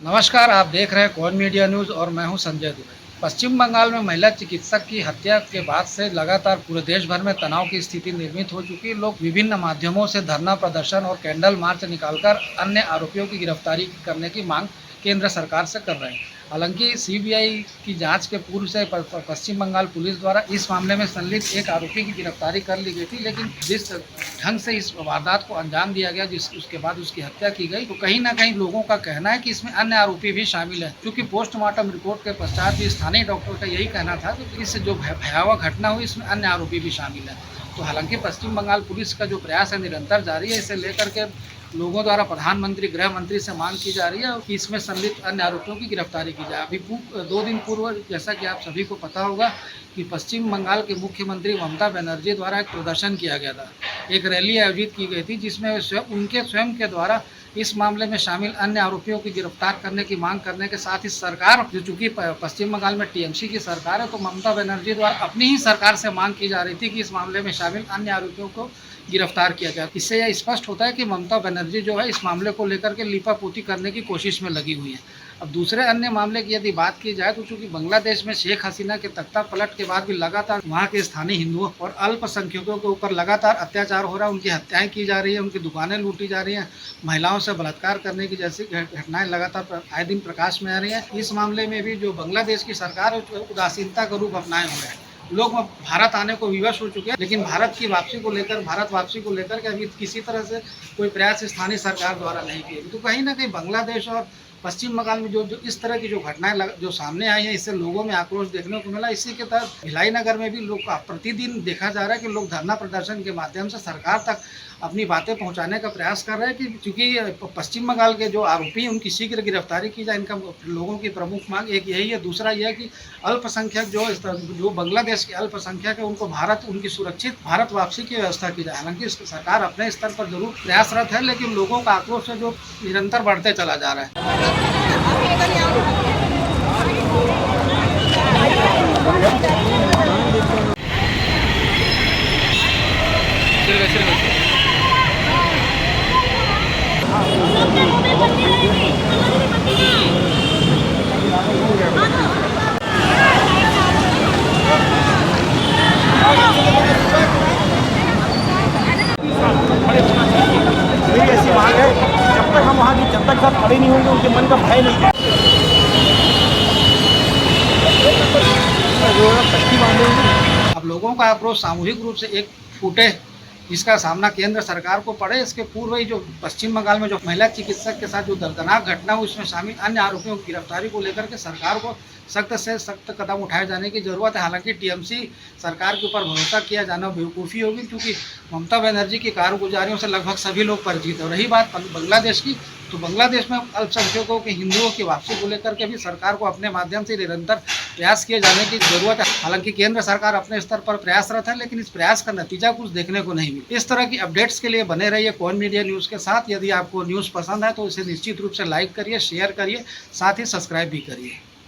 नमस्कार, आप देख रहे हैं कौन मीडिया न्यूज़ और मैं हूं संजय दुबे। पश्चिम बंगाल में महिला चिकित्सक की हत्या के बाद से लगातार पूरे देश भर में तनाव की स्थिति निर्मित हो चुकी है। लोग विभिन्न माध्यमों से धरना प्रदर्शन और कैंडल मार्च निकालकर अन्य आरोपियों की गिरफ्तारी करने की मांग केंद्र सरकार से कर रहे हैं। हालांकि सीबीआई की जांच के पूर्व से पश्चिम बंगाल पुलिस द्वारा इस मामले में संलिप्त एक आरोपी की गिरफ्तारी कर ली गई थी, लेकिन जिस ढंग से इस वारदात को अंजाम दिया गया, जिस उसके बाद उसकी हत्या की गई, तो कहीं ना कहीं लोगों का कहना है कि इसमें अन्य आरोपी भी शामिल है। क्योंकि पोस्टमार्टम रिपोर्ट के पश्चात भी स्थानीय डॉक्टर का यही कहना था कि इस जो भयावह घटना हुई इसमें अन्य आरोपी भी शामिल है। तो हालांकि पश्चिम बंगाल पुलिस का जो प्रयास है निरंतर जारी है। इसे लेकर के लोगों द्वारा प्रधानमंत्री, गृह मंत्री से मांग की जा रही है कि इसमें संलिप्त अन्य आरोपियों की गिरफ्तारी की जाए। अभी 2 दिन पूर्व, जैसा कि आप सभी को पता होगा, कि पश्चिम बंगाल के मुख्यमंत्री ममता बनर्जी द्वारा एक प्रदर्शन किया गया था, एक रैली आयोजित की गई थी, जिसमें उनके स्वयं के द्वारा इस मामले में शामिल अन्य आरोपियों की गिरफ्तार करने की मांग करने के साथ ही सरकार, जो चूंकि पश्चिम बंगाल में टीएमसी की सरकार है, तो ममता बनर्जी द्वारा अपनी ही सरकार से मांग की जा रही थी कि इस मामले में शामिल अन्य आरोपियों को गिरफ्तार किया जाए। इससे यह स्पष्ट होता है कि ममता बनर्जी जो है इस मामले को लेकर के लीपापोती करने की कोशिश में लगी हुई है। अब दूसरे अन्य मामले की यदि बात की जाए, तो चूंकि बांग्लादेश में शेख हसीना के तख्ता पलट के बाद भी लगातार वहां के स्थानीय हिंदुओं और अल्पसंख्यकों के ऊपर लगातार अत्याचार हो रहा है, उनकी हत्याएं की जा रही है, उनकी दुकानें लूटी जा रही हैं, महिलाओं से बलात्कार करने की जैसी घटनाएं लगातार आए दिन प्रकाश में आ रही है। इस मामले में भी जो बांग्लादेश की सरकार है उदासीनता का रूप अपनाए हुए हैं। लोग भारत आने को विवश हो चुके हैं, लेकिन भारत वापसी को लेकर के अभी किसी तरह से कोई प्रयास स्थानीय सरकार द्वारा नहीं किए। तो कहीं ना कहीं बांग्लादेश और पश्चिम बंगाल में जो इस तरह की जो घटनाएं जो सामने आई हैं, इससे लोगों में आक्रोश देखने को मिला। इसी के तहत भिलाई नगर में भी लोग प्रतिदिन देखा जा रहा है कि लोग धरना प्रदर्शन के माध्यम से सरकार तक अपनी बातें पहुंचाने का प्रयास कर रहे हैं कि चूंकि पश्चिम बंगाल के जो आरोपी हैं उनकी शीघ्र गिरफ्तारी की जाए। इनका लोगों की प्रमुख मांग एक यही है। दूसरा यह है कि अल्पसंख्यक जो बांग्लादेश के अल्पसंख्यक है, उनको उनकी सुरक्षित भारत वापसी की व्यवस्था की जाए। हालांकि सरकार अपने स्तर पर जरूर प्रयासरत है, लेकिन लोगों का आक्रोश है जो निरंतर बढ़ते चला जा रहा है। मेरी ऐसी मांग है, जब तक हम वहाँ की जनता के साथ खड़े नहीं होंगे, उनके मन का भय नहीं है। अब लोगों का आक्रोश सामूहिक रूप से एक फूटे, जिसका सामना केंद्र सरकार को पड़े। इसके पूर्व ही जो पश्चिम बंगाल में जो महिला चिकित्सक के साथ जो दर्दनाक घटना हुई, उसमें शामिल अन्य आरोपियों की गिरफ्तारी को लेकर के सरकार को सख्त से सख्त कदम उठाए जाने की जरूरत है। हालांकि टीएमसी सरकार के ऊपर भरोसा किया जाना बेवकूफ़ी होगी, क्योंकि ममता बनर्जी की कारगुजारियों से लगभग सभी लोग परिचित हैं। रही बात बांग्लादेश की, तो बांग्लादेश में अल्पसंख्यकों के हिंदुओं की वापसी को लेकर के भी सरकार को अपने माध्यम से निरंतर प्रयास किए जाने की जरूरत है। हालांकि केंद्र सरकार अपने स्तर पर प्रयासरत है, लेकिन इस प्रयास का नतीजा कुछ देखने को नहीं मिला। इस तरह की अपडेट्स के लिए बने रहिए कौन मीडिया न्यूज़ के साथ। यदि आपको न्यूज़ पसंद है तो इसे निश्चित रूप से लाइक करिए, शेयर करिए, साथ ही सब्सक्राइब भी करिए।